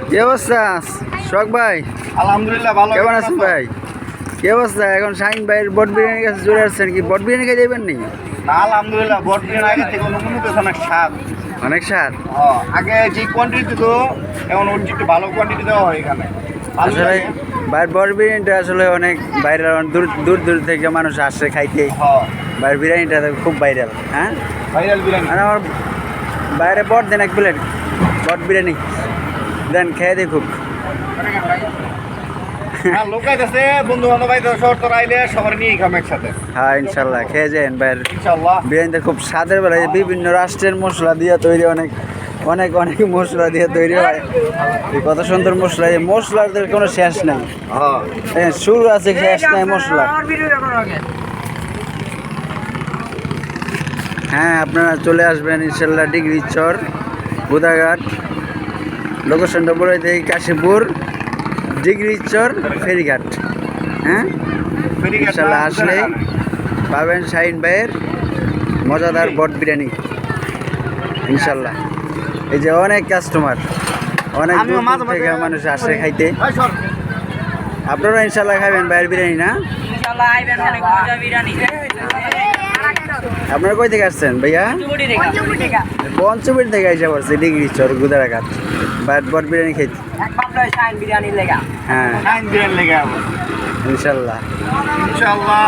কি অবস্থা শখ ভাই? আলহামদুলিল্লাহ ভালো। কেমন আছেন ভাই? কি অবস্থা? এখন শাহিন ভাইয়ের বট বিরিয়ানির কাছে চলে আসছেন, কি বট বিরিয়ানি খেয়ে যাবেন নাকি? আলহামদুলিল্লাহ বট বিরিয়ানি আগে থেকে অনুমোদিত অনেক স্বাদ। অনেক স্বাদ। আগে যে কোয়ান্টিটি দিত এখন ওর একটু ভালো কোয়ান্টিটি দেওয়া হয় এখানে। আসলে ভাইয়ের বট বিরিয়ানিটা আসলে অনেক ভাইরাল, দূর দূর দূর থেকে মানুষ আসে খাইতে। ভাইয়ের বিরিয়ানিটা খুব ভাইরাল। হ্যাঁ, ভাইরাল বিরিয়ানি। আর আমার বাইরে বট দেন এক প্লেট বট বিরিয়ানি দেন, খেয়ে দেখুক। লোক আইতেছে, বন্ধু বান্ধব আইতেছে, শহর তোর আইলে সবার নিয়েই খাম একসাথে। হ্যাঁ ইনশাল্লাহ খেয়ে যান ভাইয়ের ইনশাল্লাহ। বিরিয়ানিটা খুব স্বাদের বেলায় বিভিন্ন রাষ্ট্রের মশলা দিয়ে তৈরি, অনেক অনেক অনেক মশলা দিয়ে তৈরি হয়। কত সুন্দর মশলা, এই মশলার কোনো শেষ নাই। শুরু আছে, শেষ নাই মশলা। হ্যাঁ, আপনারা চলে আসবেন ইনশাল্লাহ ডিগ্রি চর বুদাঘাট, লোকেশনটা বলে দেই কাশীপুর ডিগ্রি চর ফেরিঘাট। হ্যাঁ, ইনশাল্লাহ আসলেই পাবেন শাহিন ভাইয়ের মজাদার বট বিরিয়ানি ইনশাল্লাহ। এই যে অনেক কাস্টমার, অনেক দূর দূর থেকে মানুষ আসে খাইতে। আপনারা ইনশাল্লাহ খাবেন ভাইয়ের বিরিয়ানি না? আপনারা কই থেকে আসছেন ভাইয়া? পঞ্চবটি থেকে এসে পড়ছে ডিগ্রি চর গুদারাঘাট বট বিরিয়ানি খেতে। হ্যাঁ ইনশাল্লাহ। ইনশাল্লাহ।